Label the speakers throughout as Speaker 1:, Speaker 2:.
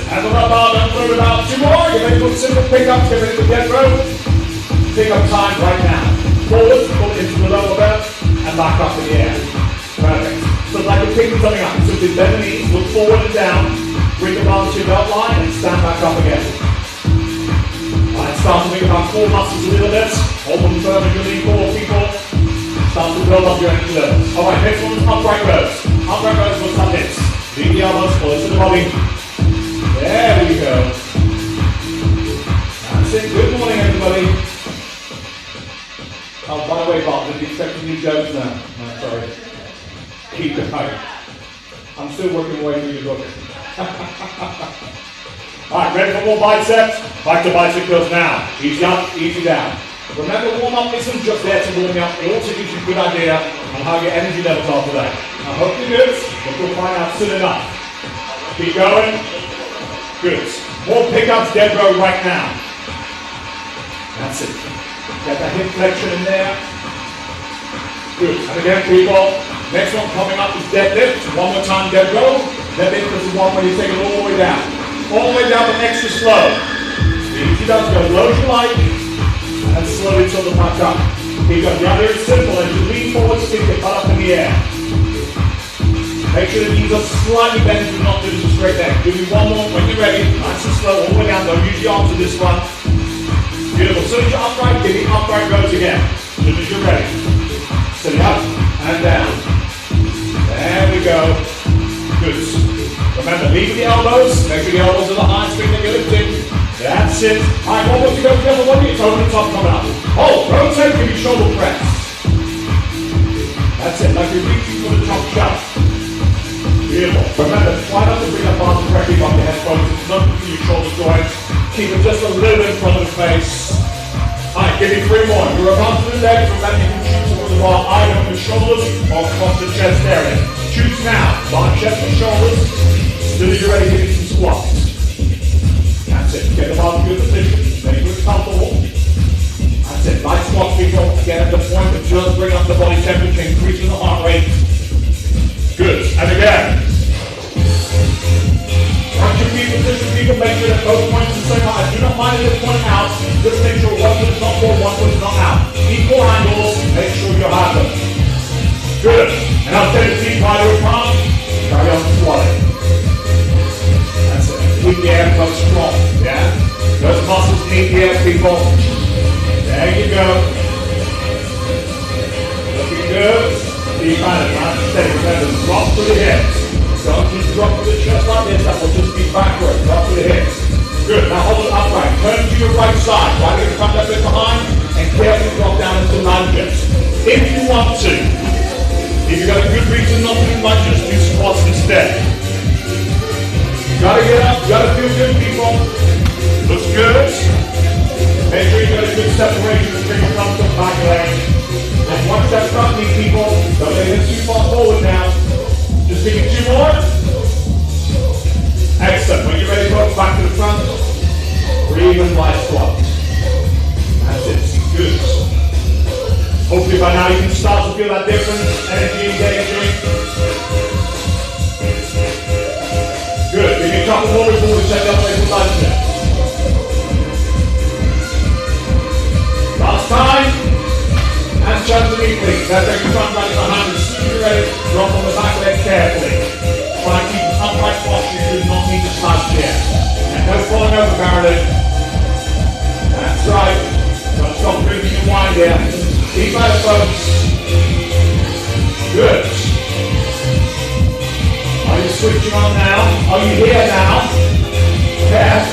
Speaker 1: And the bar, don't throw it out. 2 more. You're ready for simple pickups. Get ready for dead row. Pick up time right now. Forward, pull it into the lower belt, and back up in the air. Perfect. So it's like you're picking something up. Simply bend the knees, look forward and down, bring the bar to your belt line, and stand back up again. Alright, start to think about core muscles a little bit. Hold them firm as you lean forward, people. Start to build up your energy levels. Alright, next one is upright rows. Upright rows will come hips. Lean the elbows, pull it to the body. There we go. That's it. Good morning, everybody. Oh, by the way, Bob, did you expect any jokes now? No, sorry. Keep going. I'm still working my way through your book. Alright, ready for more biceps? Back to bicep curls now. Easy up, easy down. Remember, warm-up isn't just there to warm you up, it also gives you a good idea on how your energy levels are today. I hope you're good, but we'll find out soon enough. Keep going. Good. More pickups, dead row right now. That's it. Get that hip flexion in there. Good. And again, people, next one coming up is deadlift. One more time, dead row. Deadlift is the one where you take it all the way down. All the way down, but extra slow. Easy does go low as you like, and slowly till the back up. Keep going. The other is simple. As you lean forward, stick your butt up in the air. Make sure the knees are slightly bent. Do not do this a straight leg. Give me one more when you're ready. Nice and slow, all the way down. Don't use your arms for this one. Beautiful. As soon as you're upright, give me upright rows again. As soon as you're ready. Sit up and down. There we go. Good. Remember, leave the elbows. Make sure the elbows are the highest thing that you're lifting. That's it. Alright, one more to go together. One more toe and the top coming up. Hold, rotate, give me shoulder press. That's it, like you're reaching for the top shelf. Beautiful. Remember, try not to bring up arms directly above the head bones. It's not for your shoulder joints. Keep it just a little bit in front of the face. Alright, give me 3 more. You're about to the legs, remember you can choose towards the bar either on the shoulders or across the chest area. Choose now. Bar, chest, or shoulders. Still as you're ready, give me some squats. That's it. Get the bar to good position. Make sure it's comfortable. That's it. Nice squats, people. Again, at the point of just bring up the body temperature, increasing the heart rate. Good. And again. Once you keep position, people, make sure that both points are the same height. Do not mind if it's point out. Just make sure one foot is not forward, one foot is not out. Equal angles. Make sure you have them. Good. And now take the feet by your palm. Carry on squatting. That's it. Keep the air flow strong. Yeah? Those muscles need the air, people. There you go. Looking good. Keep at it. Nice and steady. Remember, drop to the hips. Don't just drop to the chest like this. That will just be backward. Drop to the hips. Good. Now hold it upright. Turn to your right side. Right in front, left bit behind. And carefully drop down into lunges. If you want to. If you've got a good reason not to do lunges, do squats instead. You gotta get up, you gotta feel good, people. Looks good. Make sure you got a good separation between your front and back leg. And one step front knee, people. Don't let it too far forward now. Just give me 2 more. Excellent. When you're ready to go back to the front, breathe and light squat. That's it. Good. Hopefully by now you can start to feel that difference. Energy engaging. Good. Give me a couple more before we take up away from lunch. Last time. And turn to me, please. Now take your front leg behind you. As soon as you're ready, drop on the back leg carefully. Try and keep an upright posture. You do not need to slouch here. And no falling over, Marilyn. That's right. Don't stop breathing and wind here. Keep at it, folks. Good. Are you switching on now? Are you here now? Yeah.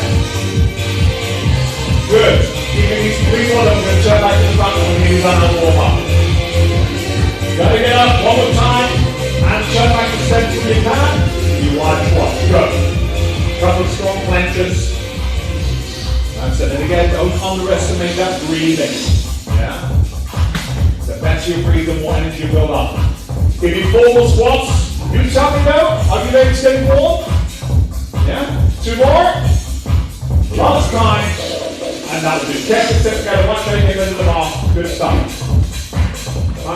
Speaker 1: Good. Keeping these 3 more, I'm going to turn back to the front when we need another warm up. Gotta get up one more time and turn back to center when you can. You wide squat. Go. Couple of strong planches. That's it. And again, don't underestimate that breathing. Yeah. The better you breathe, the more energy you build up. Give me 4 more squats. You tell me now. Are you ready to stay warm? Yeah. 2 more. Last time. And that'll do. Careful step together. One leg in the bar. Good stuff.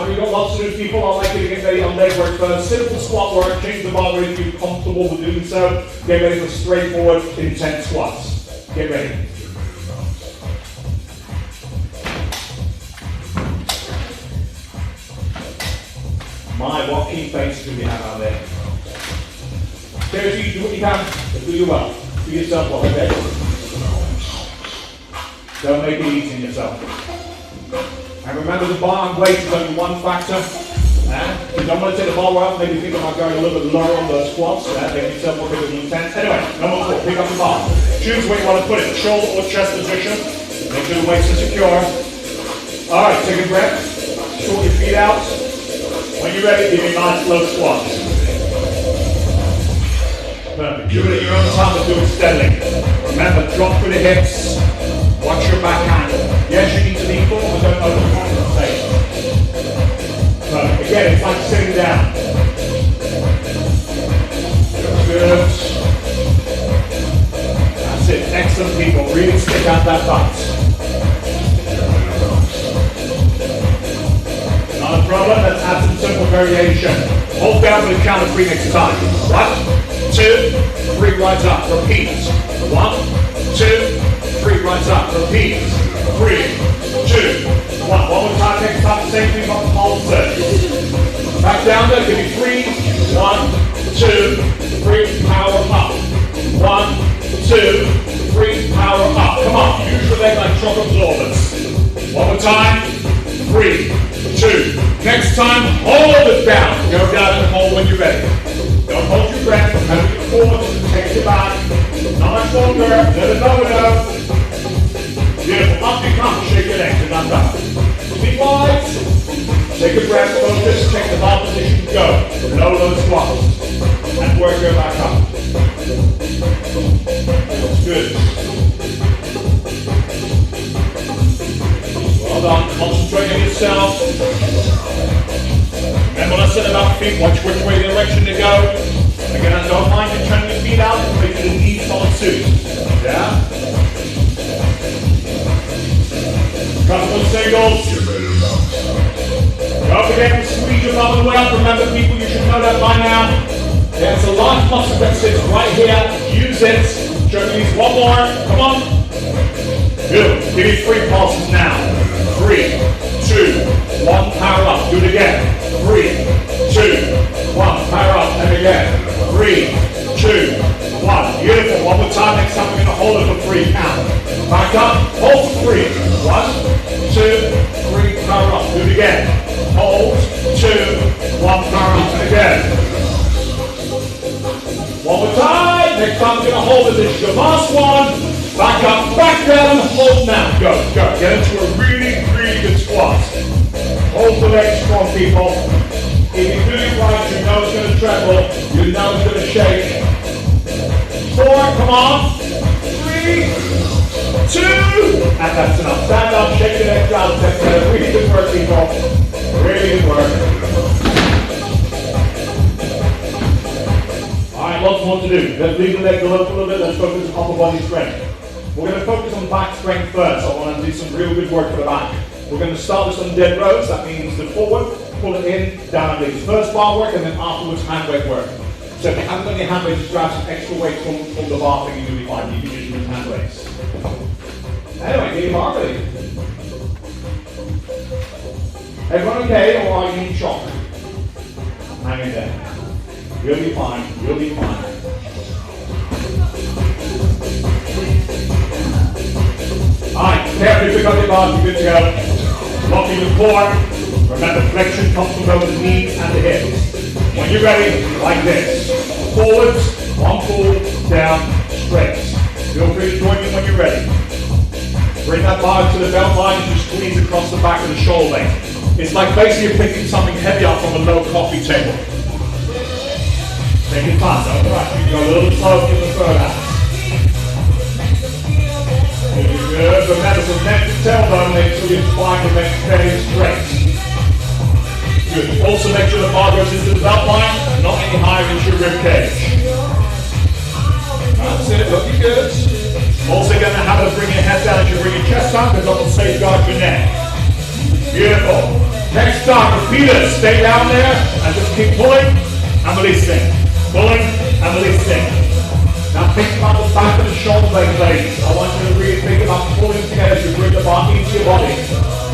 Speaker 1: We've got lots to do, people. I'd like you to get ready on leg work first. Simple squat work, change the bar if you're comfortable with doing so. Get ready for straightforward, intense squats. Get ready. My, what key face do we have out there? Seriously, do what you can, but do you well. Do yourself well, okay? Don't make it easy on yourself. And remember, the bar and weight is only one factor. You don't want to take the bar out, maybe think about going a little bit lower on the squats. Make yourself look a bit intense. Anyway, number 4, pick up the bar. Choose where you want to put it, shoulder or chest position. Make sure the waist is secure. Alright, take a breath. Short your feet out. When you're ready, give me 9 slow squats. Perfect. Do it at your own time, but do it steadily. Remember, drop through the hips. Watch your back handle. Yes, you need to lean forward, but don't overcompensate. Perfect. Again, it's like sitting down. Good. That's it. Excellent, people. Really stick out that butt. Not a problem. Let's add some simple variation. Hold down for the count of 3 next time. 1, 2, 3, right up. Repeat. 1, 2, 3, right up. Repeat. 3, 2, 1. One more time. Next time, same thing on the palm set. Back down there. Give me 3, 1, 2, 3. Power up. 1, 2, 3. Power up. Come on. Use your leg like shock absorbers. One more time. 3, 2. Next time, hold it down. Go down and hold when you're ready. Don't hold your breath. Remember your forward. Take it back. Not much longer. Let it go. Beautiful. Up you come. Shake your legs. You're not done. Feet wide. Take a breath. Focus. Take the bar position. Go. Low, low squats. And work your back up. Good. Well done. Concentrate on yourself. Remember what I said about feet. Watch which way the direction to go. Again, I don't mind you turning your feet out and making the knees on suit. Yeah? Couple of singles. Don't forget to squeeze your bum and way up. Remember, people, you should know that by now. There's a large muscle that sits right here. Use it. Show me one more. Come on. Good. Give me 3 pulses now. 3, 2, 1. Power up. Do it again. 3, 2, 1. Power up. And again. 3, 2, 1. Beautiful. One more time. Next time we're going to hold it for 3 count. Back up. Hold for 3. 1, 2, 3. Power up. Do it again. Hold. 2, 1. Power up. And again. One more time. Next time we're going to hold it. This is your last one. Back up, back down, hold now. Go, go. Get into a really, really good squat. Hold the legs strong, people. If you do it right, you know it's going to tremble. You know it's going to shake. 4, come on. 3, 2. And that's enough. Stand up, shake your legs out. Really good work, people. Really good work. Alright, lots more to do. Let's leave the legs a little bit. Let's focus on upper body strength. We're going to focus on back strength first. I want to do some real good work for the back. We're going to start with some dead rows. That means the forward, pull it in, down and release. First bar work and then afterwards hand weight work. So if you haven't done your hand weights, just grab some extra weight from the bar thing and you'll be fine. You can use them as hand weights. Anyway, get your bar ready. Everyone okay, or are you in shock? Hang in there. You'll be fine. You'll be fine. Alright, carefully pick up your bars, you're good to go. Locking the core. Remember, flexion comes from both the knees and the hips. When you're ready, like this. Forwards, one pull, down, straight. Feel free to join me when you're ready. Bring that bar to the belt line and just squeeze across the back of the shoulder. It's like basically picking something heavy up from a low coffee table. Take your time, though. Right, you go a little slow to the third out. Good. Remember, from neck to tailbone, make sure your spine remains fairly straight. Good. Also make sure the bar goes into the belt line, not any higher than your rib cage. That's it, looking good. Also going to have to bring your head down as you bring your chest down, because that will safeguard your neck. Beautiful. Next time, repeaters, stay down there and just keep pulling and releasing. Pulling and releasing. Now think about the back of the shoulder blade, ladies. I want you to really think about pulling together to bring the bar into your body.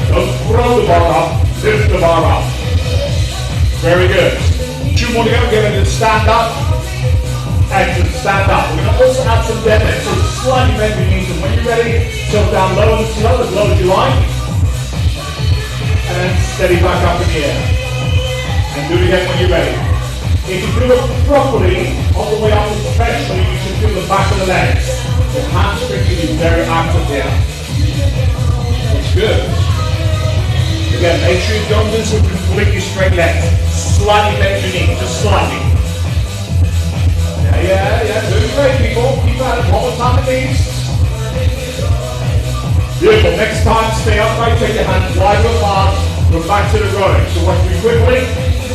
Speaker 1: Don't throw the bar up, lift the bar up. Very good. 2 more to go, get ready to stand up. Excellent, stand up. We're going to also add some deadlifts, so slightly bend your knees, and when you're ready, tilt down low and slow, as low as you like. And then steady back up in the air. And do it again when you're ready. If you do it properly, all the way up especially, you should feel the back of the legs. The hamstring can be very active here. Looks good. Again, make sure you don't do this with completely straight legs. Slightly bend your knee, just slightly. Yeah, doing great, people. Keep at it, one more time at least. Beautiful. Next time, stay upright, take your hands wide apart, go back to the rowing. So watch me quickly,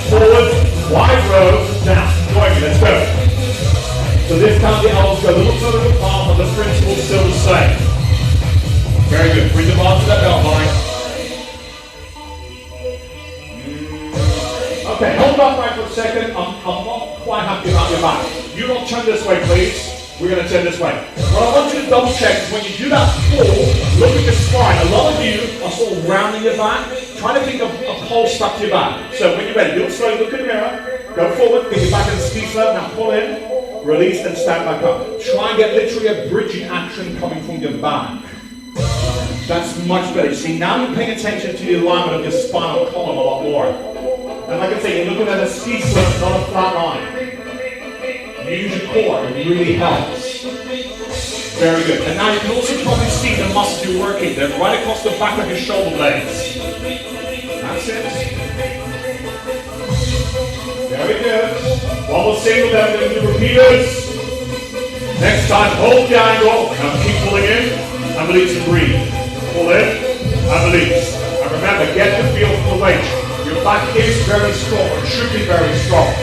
Speaker 1: forward, wide row, down. Join me, let's go. So this time the elbows go a little further apart, but the principle is still the same. Very good. Bring the bar to that belt line. Okay, hold up right for a second. I'm not quite happy about your back. You don't turn this way, please. We're going to turn this way. What I want you to double check is when you do that pull, look at your spine. A lot of you are sort of rounding your back, trying to think of a pole stuck to your back. So when you're ready, do it slowly, look in the mirror, go forward, get your back in the ski slope, now pull in, release, and stand back up. Try and get literally a bridging action coming from your back. That's much better. See, now you're paying attention to the alignment of your spinal column a lot more. And like I say, you're looking at a ski slope, not a flat line. Use your core, it really helps. Very good. And now you can also probably see the muscles you're working. They're right across the back of your shoulder blades. That's it. Very good. One more single, then we're going to do repeaters. Next time, hold the angle. Now keep pulling in and release and breathe. Pull in and release. And remember, get the feel for the weight. Your back is very strong, or should be very strong.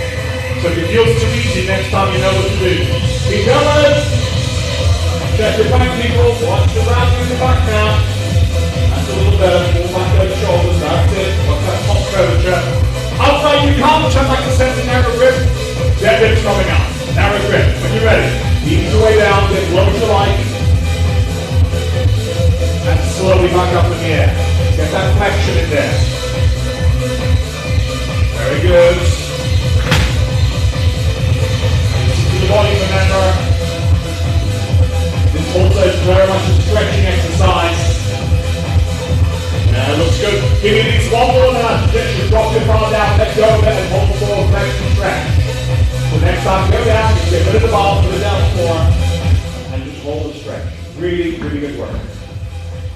Speaker 1: So if it feels too easy, next time you know what to do. Keep going. Check your back, people. Watch the round in the back now. That's a little better. Pull back those shoulders. That's it. Watch that top curvature. Outside you come. Turn back to center, narrow grip. Deadlift's coming up. Narrow grip. When you're ready, ease your way down. Get low as you like. And slowly back up in the air. Get that flexion in there. Very good. The body, remember, this also is very much a stretching exercise. Now, looks good. Give me these one more now. Just drop your bar down, let go of it, and hold forward, flex and stretch. So next time, go down, just get rid of the bar, put it down floor, and just hold the stretch. Really, really good work.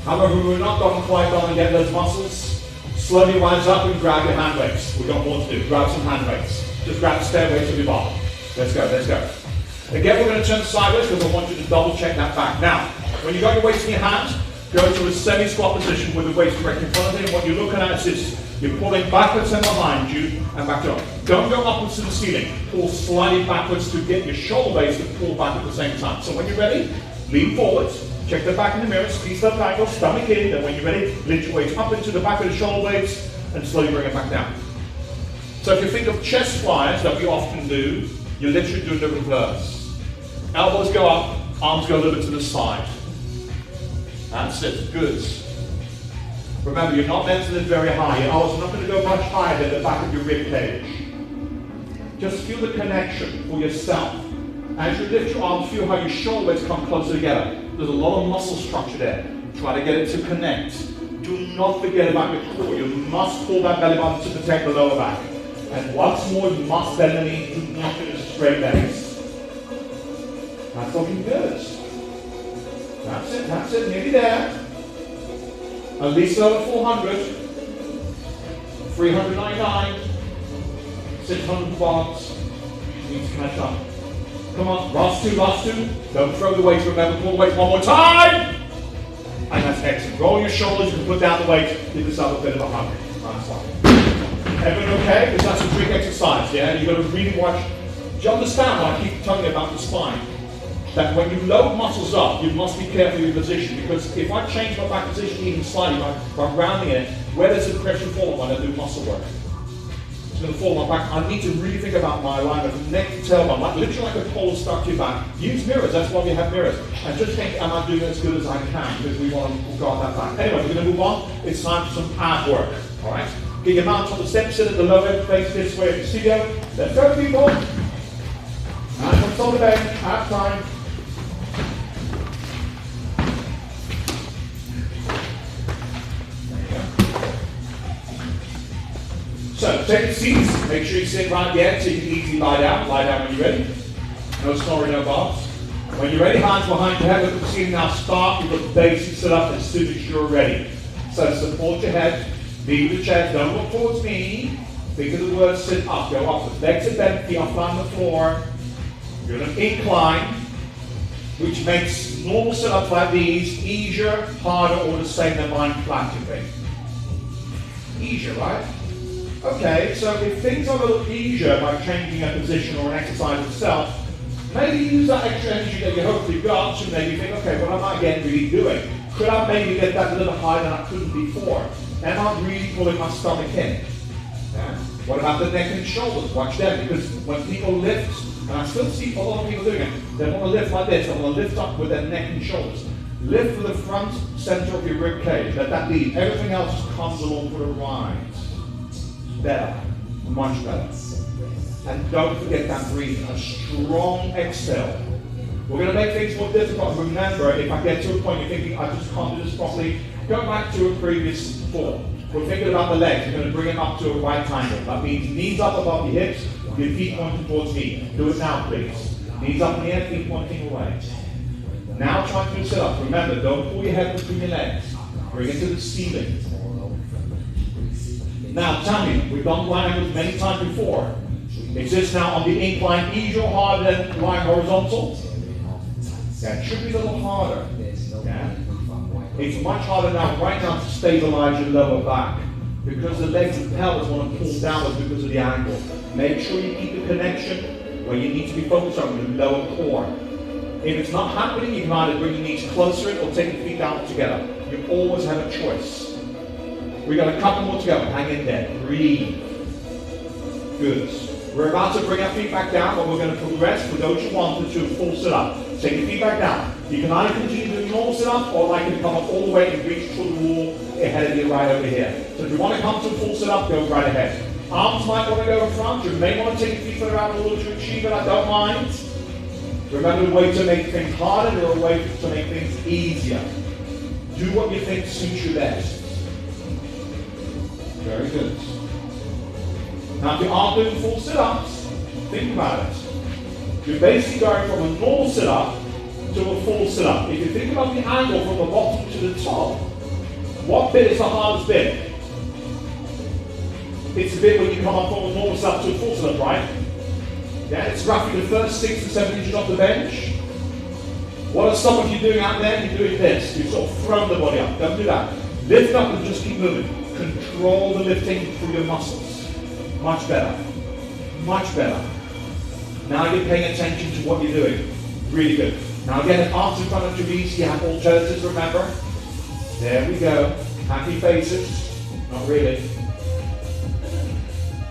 Speaker 1: However, we're not going quite on and get those muscles. Slowly rise up and grab your hand weights. We don't want to do. Grab some hand weights. Just grab the stair weights of your bar. Let's go, let's go. Again, we're going to turn sideways because I want you to double check that back. Now, when you got your weights in your hands, go to a semi-squat position with the weights directly in front of you. And what you're looking at is this. You're pulling backwards and behind you and back up. Don't go upwards to the ceiling. Pull slightly backwards to get your shoulder blades to pull back at the same time. So when you're ready, lean forwards. Check the back in the mirror, squeeze that angle, stomach in. Then when you're ready, lift your weights up into the back of the shoulder blades and slowly bring it back down. So if you think of chest flyers that we often do, you're literally doing the reverse. Elbows go up, arms go a little bit to the side. That's it, good. Remember, you're not meant to lift very high. Your elbows are not going to go much higher than the back of your rib cage. Just feel the connection for yourself. As you lift your arms, feel how your shoulder blades come closer together. There's a lot of muscle structure there. Try to get it to connect. Do not forget about your core. You must pull that belly button to protect the lower back. And once more, you must bend the knee. Do not finish straight legs. That's looking good. That's it, nearly there. At least over 400. 399. 600 bonds. Need to catch up. Come on, last two. Don't throw the weights, remember, pull the weights one more time. And that's excellent. Roll your shoulders, you can put down the weight, give yourself a bit of a hug. Nice one. Everyone okay? Because that's a trick exercise, yeah? You've got to really watch. Do you understand why I keep telling you about the spine? that when you load muscles up, you must be careful with your position, because if I change my back position even slightly by rounding it, where does the pressure fall when I do muscle work? It's going to fall on my back. I need to really think about my alignment from neck to tailbone, like, literally like a pole stuck to your back. Use mirrors, that's why we have mirrors. And just think, am I doing as good as I can? Because we want to guard that back. Anyway, we're going to move on. It's time for some ab work. All right? Get your mount on the step, sit at the low end, face this way. See you go. Let's go, people. And from on the bench, ab time. So, take your seats, make sure you sit right again so you can easily lie down when you're ready. No snoring, no bars. When you're ready, hands behind your head, look at the ceiling. Now start with the basic sit up as soon as you're ready. So support your head, leave the chest, don't look towards me. Think of the word sit up, go up. Legs are bent, feet are flat on the floor. You're in an incline, which makes normal sit-ups like these easier, harder, or the same than mine flat to be. Easier, right? Okay, so if things are a little easier by changing a position or an exercise itself, maybe use that extra energy that you hopefully got to maybe think, okay, what am I again really doing? Could I maybe get that a little higher than I couldn't before? Am I really pulling my stomach in? Yeah. What about the neck and shoulders? Watch them, because when people lift, and I still see a lot of people doing it, they want to lift like this, they want to lift up with their neck and shoulders. Lift for the front center of your rib cage, let that lead. Everything else just comes along for the ride. Better, much better. And don't forget that breathing, a strong exhale. We're going to make things more difficult. Remember, if I get to a point you're thinking, I just can't do this properly, go back to a previous form. We're thinking about the legs. You're going to bring them up to a right angle. That means knees up above your hips, your feet pointing towards me. Do it now, please. Knees up in the air, feet pointing away. Now try to sit up. Remember, don't pull your head between your legs. Bring it to the ceiling. Now tell me, we've done line angles many times before. Is this now on the incline easier or harder than lying horizontal? Yeah, it should be a little harder. Yeah? It's much harder now, right now, to stabilize your lower back, because the legs and pelvis want to pull downwards because of the angle. Make sure you keep the connection where you need to be focused on the lower core. If it's not happening, you can either bring your knees closer or take your feet down together. You always have a choice. We got a couple more to go. Hang in there. Breathe. Good. We're about to bring our feet back down, but we're going to progress for those who want to full sit-up. Take your feet back down. You can either continue doing normal sit-up, or like to come up all the way and reach through the wall ahead of you right over here. So if you want to come to a full sit-up, go right ahead. Arms might want to go in front. You may want to take your feet further out a little to achieve it. I don't mind. Remember, the way to make things harder, there are ways to make things easier. Do what you think suits you best. Very good. Now, if you are doing full sit-ups, think about it. You're basically going from a normal sit-up to a full sit-up. If you think about the angle from the bottom to the top, what bit is the hardest bit? It's the bit when you come up from a normal sit-up to a full sit-up, right? Yeah, it's roughly the first 6 to 7 inches off the bench. What are some of you doing out there? You're doing this. You've sort of thrown the body up. Don't do that. Lift up and just keep moving. Control the lifting through your muscles. Much better. Much better. Now you're paying attention to what you're doing. Really good. Now again, arms in front of your knees. You have alternatives, remember? There we go. Happy faces. Not really.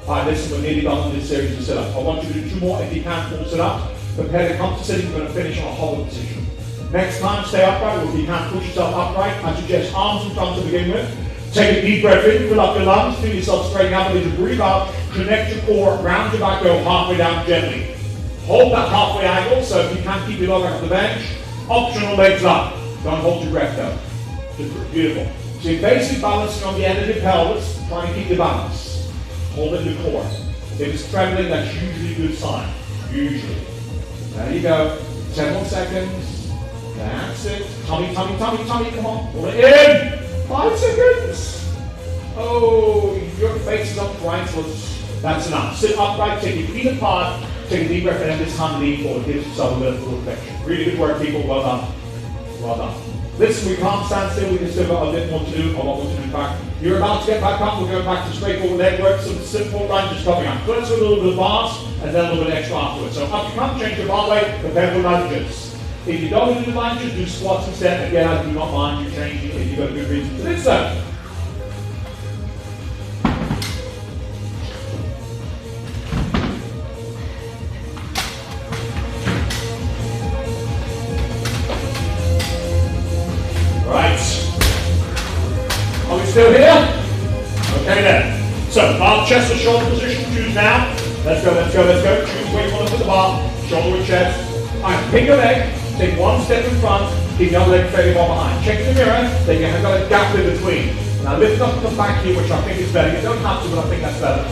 Speaker 1: Alright, listen, we're nearly done on this series of sit-ups. I want you to do 2 more if you can, full sit-up. Prepare to come to sitting. We're going to finish on a hover position. Next time, stay upright, or if you can, push yourself upright. I suggest arms in front to begin with. Take a deep breath in, fill up your lungs, feel yourself straightening out, and as you breathe out, connect your core, round your back, go halfway down gently. Hold that halfway angle, so if you can, keep your lower back on the bench. Optional legs up. Don't hold your breath though. Just beautiful. So you're basically balancing on the end of your pelvis, trying to keep your balance. Hold it in the core. If it's trembling, that's usually a good sign. Usually. There you go. 10 more seconds. That's it. Tummy, tummy, tummy, tummy. Come on. Pull it in. 5 seconds. Oh, your face is upright. So that's enough. Sit upright. Take your feet apart. Take a deep breath in, and this time lean forward. Give yourself a bit of full flexion. Really good work, people. Well done. Well done. Listen, we can't stand still. We can still got a bit more to do, or what we're doing back. You're about to get back up. We're going back to straightforward leg work. Some simple lunges coming up. Let's do a little bit of bars, and then a little bit extra afterwards. So up you come. Change your bar weight. Prepare for lunges. If you don't do lunges, do squats instead. Again, I do not mind you changing if you've got a good reason to do so. Right. Are we still here? Okay then. So, bar, chest or shoulder position, choose now. Let's go, let's go, let's go. Choose where you want to put the bar, shoulder or chest. Alright, pick your leg, take one step in front, keep the other leg fairly far behind. Check the mirror, then you have got a gap in between. Now lift up the back here, which I think is better. You don't have to, but I think that's better.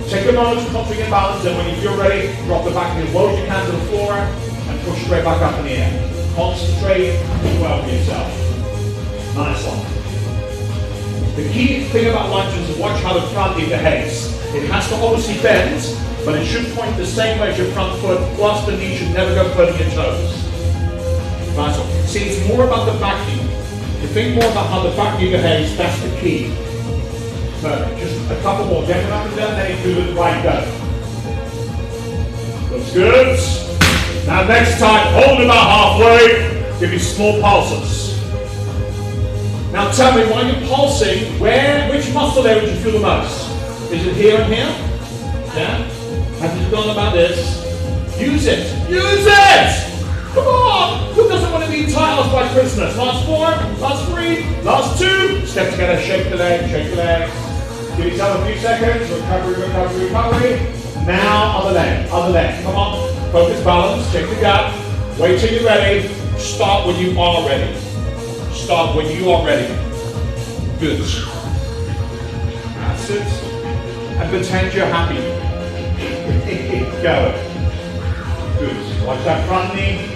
Speaker 1: Take a moment to concentrate and balance, and when you feel ready, drop the back as low as you can to the floor, and push straight back up in the air. Concentrate, do well for yourself. Nice one. The key thing about lunges is watch how the front knee behaves. It has to obviously bend, but it should point the same way as your front foot, plus the knee should never go further your toes. Nice one. See, it's more about the back knee. You think more about how the back knee behaves, that's the key. Perfect. Just a couple more. Get it up and down, then you do the right go. Looks good. Now next time, hold about halfway, give me small pulses. Now tell me, while you're pulsing, which muscle area do you feel the most? Is it here and here? Yeah? Have you gone about this? Use it! Use it! Come on! Who doesn't want to be tired by Christmas? Last 4, last 3, last 2. Step together, shake the leg, shake the leg. Give yourself a few seconds. Recovery, recovery, recovery. Now, other leg, other leg. Come on. Focus, balance, check the gap. Wait till you're ready. Start when you are ready. Start when you are ready. Good. That's it. And pretend you're happy. Go. Good. Watch that front knee.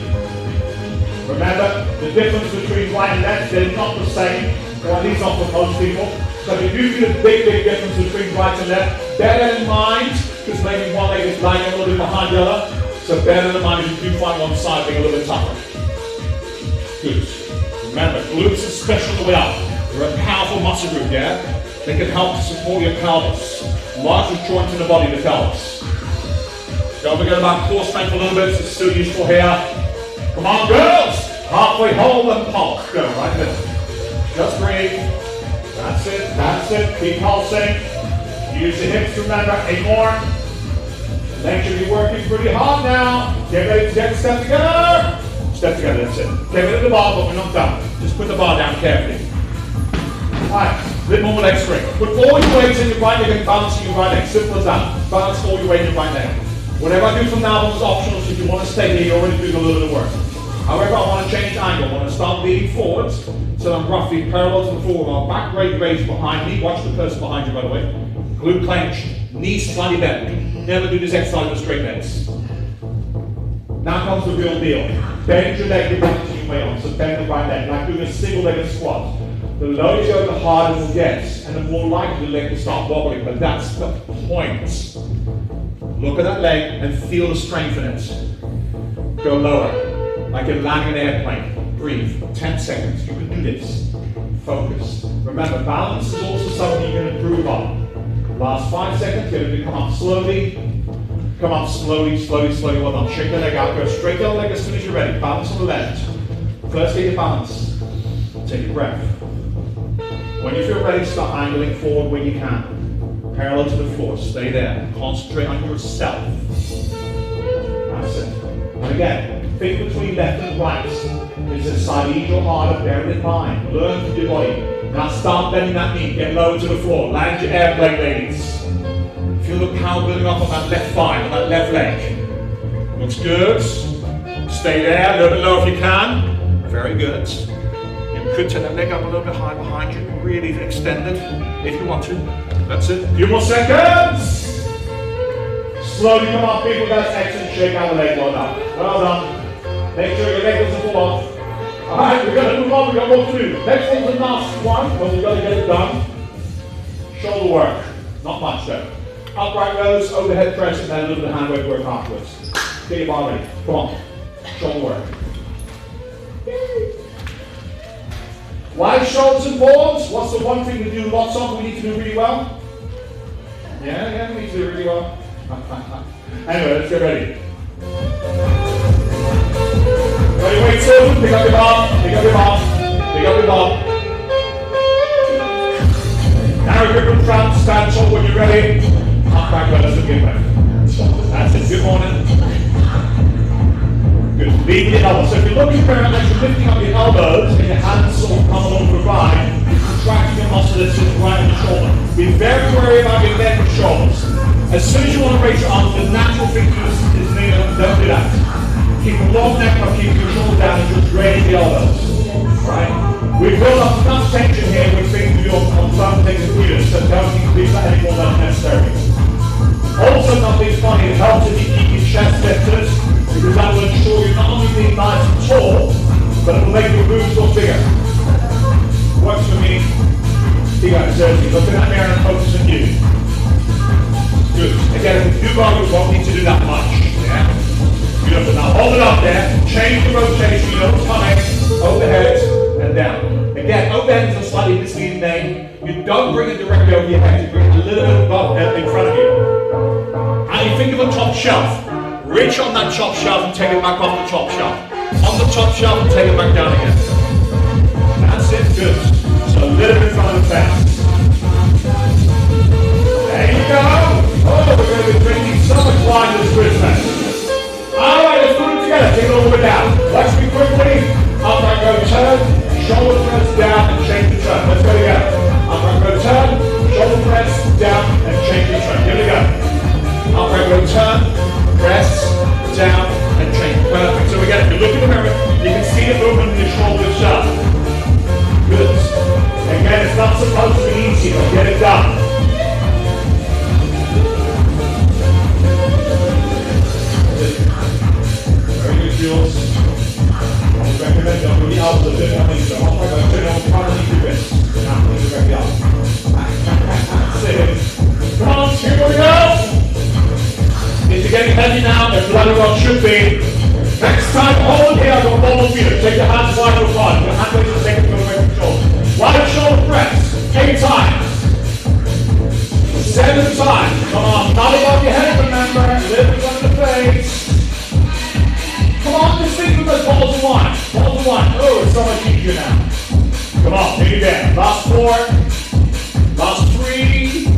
Speaker 1: Remember, the difference between right and left, they're not the same, or at least not for most people. So if you feel a big, big difference between right and left, bear that in mind, because maybe one leg is lying a little bit behind the other. So bear that in mind if you do find one side being a little bit tougher. Good. Remember, glutes are special the way up. They're a powerful muscle group, yeah? They can help to support your pelvis. Largest joint in the body, the pelvis. Don't forget about core strength a little bit, it's still useful here. Come on, girls! Halfway, hold and pulse. Go, right there. Just breathe. That's it, that's it. Keep pulsing. Use the hips, remember, 8 more. Legs should be working pretty hard now. Get ready to get step together. Step together, that's it. Get rid of the bar, but we're not done. Just put the bar down carefully. Alright, a bit more leg strength. Put all your weight in your right leg and balance your right leg. Simple as that. Balance all your weight in your right leg. Whatever I do from now on is optional, so if you want to stay here, you're already doing a little bit of work. However, I want to change angle. I want to start leaning forwards, so I'm roughly parallel to the floor. Our back raised behind me. Watch the person behind you, by the way. Glute clenched, knees slightly bent. Never do this exercise with straight legs. Now comes the real deal. Bend your leg, you're balancing your weight on. So bend the right leg, like doing a single-legged squat. The lower you go, the harder it will get, and the more likely the leg will start wobbling. But that's the point. Look at that leg and feel the strength in it. Go lower, like you're landing an airplane. Breathe. 10 seconds. You can do this. Focus. Remember, balance is also something you can improve on. Last 5 seconds. Get it to come up slowly. Come up slowly, slowly, slowly. Well done. Shake the leg out. Go straight down the leg as soon as you're ready. Balance on the left. First, get your balance. Take a breath. When you feel ready, start angling forward when you can. Parallel to the floor, stay there. Concentrate on yourself. That's it. And again, think between left and right. Is it side easy or harder? Bear it in mind. Learn from your body. Now start bending that knee. Get lower to the floor. Land your airplane, ladies. Feel the power building up on that left thigh, on that left leg. Looks good. Stay there. A little bit lower if you can. Very good. You could turn that leg up a little bit high behind you. Really extend it if you want to. That's it. A few more seconds. Slowly come up, people. That's excellent. Shake out the leg. Well done. Well done. Make sure your leg doesn't fall off. Alright, we're going to move on. We've got more to do. Next one's the last one. Well, we've got to get it done. Shoulder work. Not much though. Upright rows, overhead press, and then a little bit of hand weight work afterwards. Get your bar ready. Come on. Shoulder work. Wide shoulders and boards. What's the one thing we do lots of, we need to do really well? Yeah, we need to do really well. Anyway, let's get ready. Ready, weights move, pick up your bar, pick up your bar, pick up your bar. Now grip and front, stand tall when you're ready. Up back, let's begin back. That's it, good morning. Good, leave the elbows. So if you're looking very much, you're lifting up your elbows and your hands sort of come along the ride, contracting your muscle that sits right in the shoulder. Be very wary about your neck and shoulders. As soon as you want to raise your arms, the natural thing to do is don't do that. Keep a long neck up, keep your shoulder down, and just raise the elbows. Right? We build up enough tension here with things we do on some things and leaders, so don't increase that any more than necessary. Also, nothing funny, it helps if you keep your chest lifted, because that will ensure you're not only being nice and tall, but it will make your boobs look bigger. Works for me. You guys, seriously, look in that mirror and focus on you. Good. Again, if you do wrong, you won't need to do that much. Yeah? Beautiful. Now hold it up there. Change the rotation. You know what's coming. Overhead and down. Again, overhead is a slightly misleading name. You don't bring it directly over your head. You bring it a little bit above in front of you. And you think of a top shelf. Reach on that top shelf and take it back off the top shelf. On the top shelf and take it back down again. That's it. Good. So a little bit in front of the face. There you go. Oh, we're going to be drinking so much wine this Christmas. All right, let's put it together. Take it all the way down. Let's be quickly. Upright go turn, shoulder press down and change the turn. Let's go together. Upright go turn, shoulder press down and change the turn. Here we go. Upright go turn, press down and change. Perfect. So again, if you look in the mirror, you can see the movement in your shoulders up. Good. Again, it's not supposed to be easy, but get it done. Very good, Jules. I recommend that with the elbows a bit on each other. I'm going to turn on front of your wrist. Now, put it back up. Come on, here we go. If you're getting heavy now, that's what everyone should be. Next time, hold here, go ball for you. Take your hands wide apart. Your hand weight is taken away from your shoulder. Wide shoulder press. 8 times. 7 times. Come on, not above your head, remember. Lift on the face. Come on, just think of those balls of wine. Balls of wine. Oh, it's so much easier now. Come on, here you go. Last 4, last 3,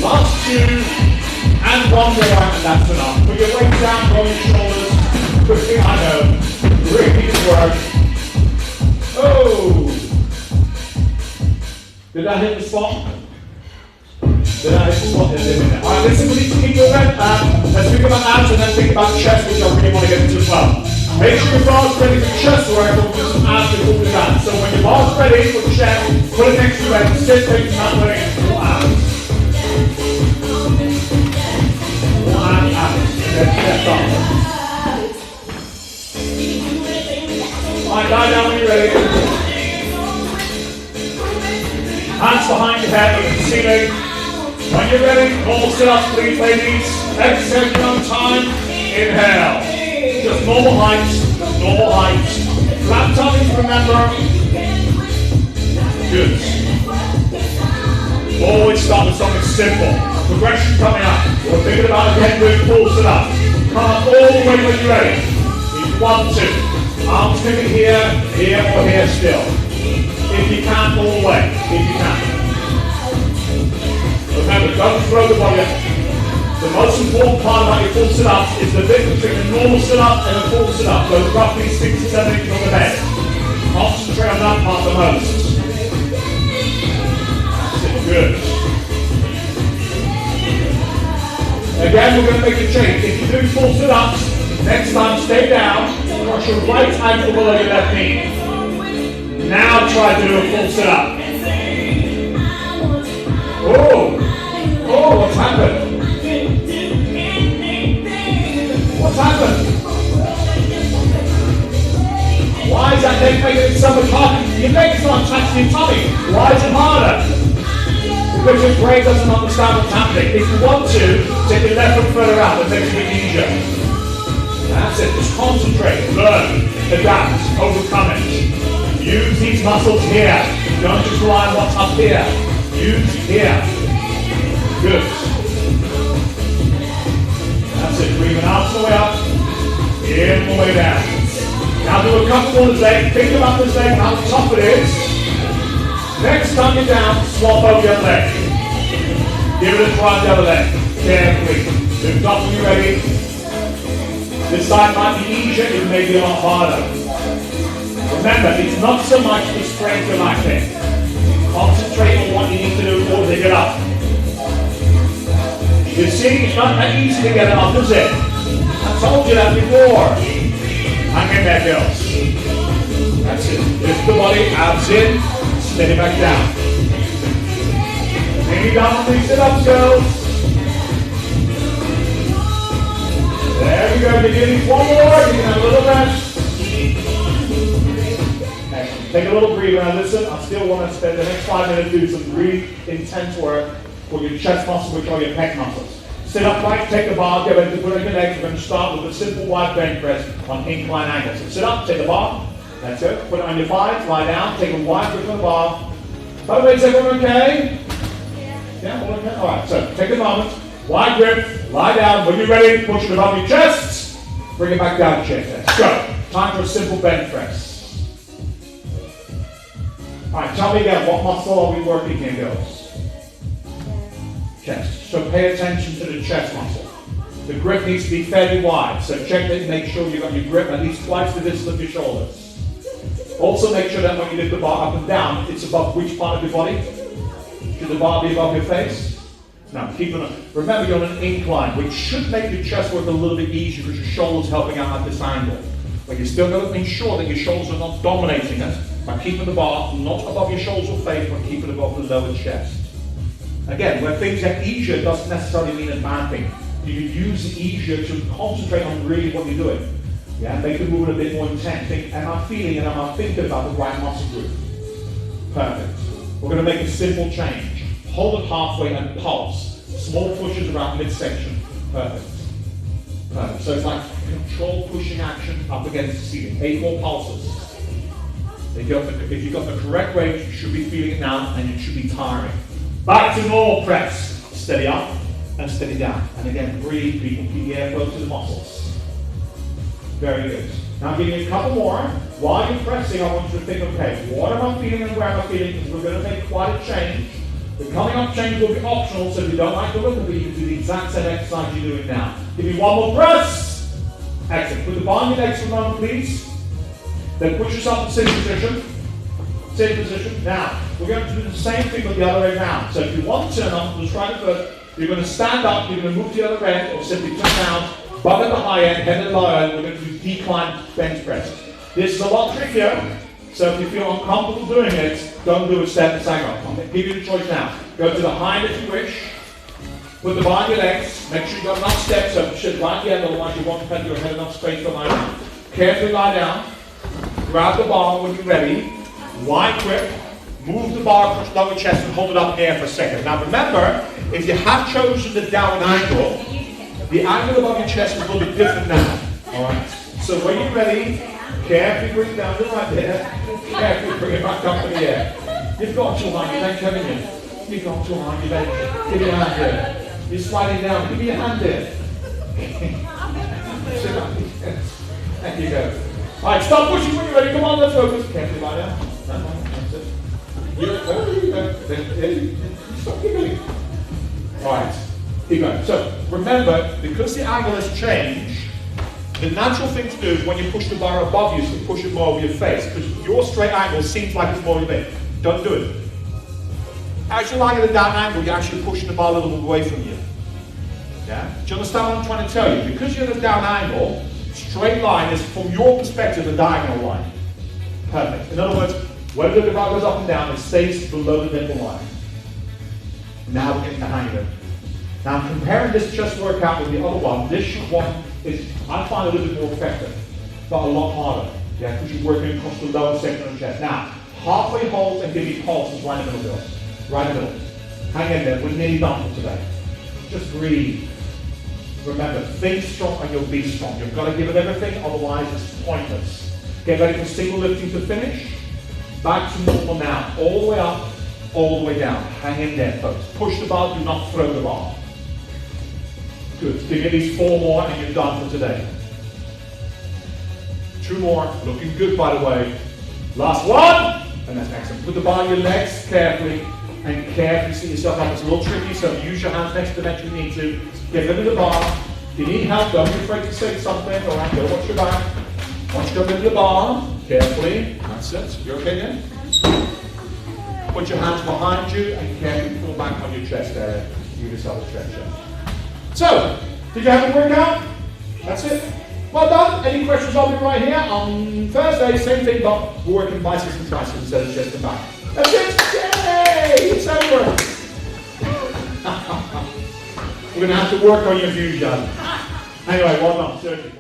Speaker 1: last 2, and 1 more, and that's enough. Put your weight down, roll your shoulders. Quick thing I know. Really good work. Oh! Did I hit the spot? Did I hit the spot? Alright, listen, we need to keep moving. Let's think about abs and then think about chest, which I really want to get into as well. Make sure your bar's ready for chest work, but we'll do some abs before we do that. So when your bar's ready for chest, put it next to your head, sit there, you're not doing it. More abs. More abs. Then chest up. Alright, lie down when you're ready. Hands behind your head, look at the ceiling. When you're ready, normal sit-ups, please, ladies. Exhale your own time. Inhale. Just normal height, normal height. Flat tummies, remember. Good. Always start with something simple. Progression coming up. We're thinking about again doing full sit-up. Come up all the way when you're ready. If 1, 2. Arms pivot here, here, or here still. If you can, all the way. If you can. Remember, don't throw the body up. The most important part about your full sit-ups is the difference between a normal sit-up and a full sit-up. So roughly 6 to 7 inches on the head. Concentrate on that part the most. That's it, good. Again, we're going to make a change. If you do full sit-ups, next time stay down, cross your right ankle below your left knee. Now try to do a full sit-up. Oh! Oh, what's happened? What's happened? Why is that leg making it so much harder? Your leg's not touching your tummy. Why is it harder? Because your brain doesn't understand what's happening. If you want to, take your left foot further out, that makes it a bit easier. That's it, just concentrate, learn, adapt, overcome it. Use these muscles here. Don't just rely on what's up here. Use here. Good. That's it, breathing out the way up, in the way down. Now do a couple more leg. Think about this leg, how tough it is. Next time you're down, swap over your leg. Give it a try on the other leg. Carefully. Lift up when you're ready. This side might be easier, it may be a lot harder. Remember, it's not so much the strength you're lacking. Concentrate on what you need to do in order to get up. You see, it's not that easy to get up, is it? I told you that before. Hang in there, girls. That's it. Lift the body, abs in, steady back down. Maybe down 3 sit-ups, girls. There we go, beginning. One more, you can have a little rest. Excellent. Take a little breather. Now listen, I still want to spend the next 5 minutes doing some really intense work for your chest muscles, which are your pec muscles. Sit upright, take the bar, go into put on your legs. We're going to start with a simple wide bench press on incline angle. So sit up, take the bar. That's it. Put it on your thighs, lie down, take a wide grip on the bar. By the way, is everyone okay? Yeah, all okay? Alright, so take a moment. Wide grip, lie down. When you're ready, push it above your chest. Bring it back down to your chest. Let's go. Time for a simple bench press. Alright, tell me again, what muscle are we working here, girls? Chest. So pay attention to the chest muscle. The grip needs to be fairly wide. So check that, make sure you've got your grip at least twice the distance of your shoulders. Also make sure that when you lift the bar up and down, it's above which part of your body? Should the bar be above your face? Now, keep it on. Remember, you're on an incline, which should make your chest work a little bit easier because your shoulder's helping out at this angle. But you still got to ensure that your shoulders are not dominating it by keeping the bar not above your shoulders or face, but keep it above the lower chest. Again, where things get easier doesn't necessarily mean a bad thing. You can use the easier to concentrate on really what you're doing. Yeah, make the movement a bit more intense. Think, am I feeling and am I thinking about the right muscle group? Perfect. We're going to make a simple change. Hold it halfway and pulse. Small pushes around midsection. Perfect. Perfect. So it's like controlled pushing action up against the ceiling. 8 more pulses. If you've got the correct range, you should be feeling it now and it should be tiring. Back to normal press. Steady up and steady down. And again, breathe, people. Keep the air flow to the muscles. Very good. Now give me a couple more. While you're pressing, I want you to think, okay, what am I feeling and where am I feeling? Because we're going to make quite a change. The coming up change will be optional, so if you don't like the look of it, you can do the exact same exercise you're doing now. Give me one more press. Excellent. Put the bar on your legs for a moment, please. Then push yourself to sitting position. Sitting position. Now, we're going to do the same thing but the other way around. So if you want to turn up, just try it first. You're going to stand up, you're going to move to the other end, or simply turn down, bum at the high end, head at the low end. We're going to do decline bench press. This is a lot trickier. So if you feel uncomfortable doing it, don't do a step and sag up. I'll give you the choice now. Go to the high end if you wish. Put the bar on your legs. Make sure you've got enough steps so you should right the end, otherwise you won't have your head enough space to lie down. Carefully lie down. Grab the bar when you're ready. Wide grip. Move the bar across the lower chest and hold it up in the air for a second. Now remember, if you have chosen the down angle, the angle above your chest is a little bit different now. Alright? So when you're ready, carefully bring it down to right there. Carefully bring it back up in the air. You've got too high, your leg, haven't you? You've got too high, your leg. Give me a hand here. You're sliding down. Give me a hand there. Sit down. There you go. Alright, stop pushing when you're ready. Come on, let's focus. Carefully lie down. That's it. Stop giggling. Alright, keep going. So remember, because the angle has changed, the natural thing to do is when you push the bar above you, is to push it more over your face. Because your straight angle seems like it's more over your face. Don't do it. As you're lying at a down angle, you're actually pushing the bar a little bit away from you. Yeah? Do you understand what I'm trying to tell you? Because you're at a down angle, straight line is, from your perspective, a diagonal line. Perfect. In other words, whether the bar goes up and down, it stays below the nipple line. Now we're getting the hang of it. Now comparing this chest workout with the other one, this one is, I find, a little bit more effective, but a lot harder. Yeah, because you're working across the lower section of the chest. Now, halfway hold and give me pulses right in the middle, girls. Right in the middle. Hang in there, we're nearly done for today. Just breathe. Remember, think strong and you'll be strong. You've got to give it everything, otherwise it's pointless. Get ready for single lifting to finish. Back to normal now. All the way up, all the way down. Hang in there, folks. Push the bar, do not throw the bar. Good. Give me at least 4 more and you're done for today. 2 more. Looking good, by the way. Last one. And that's excellent. Put the bar on your legs carefully. And carefully set yourself up. It's a little tricky, so use your hands next to the bench if you need to. Get rid of the bar. If you need help, don't be afraid to say something. All right, go watch your back. Once you go into the bar, carefully. That's it. You're okay then? Put your hands behind you and carefully pull back on your chest area. Give yourself a stretch. So, did you have a workout? That's it. Well done. Any questions? I'll be right here on Thursday. Same thing, but we're working biceps and triceps instead of chest and back. That's it. Yay! It's over. We're going to have to work on your view, John. Anyway, well done. Seriously.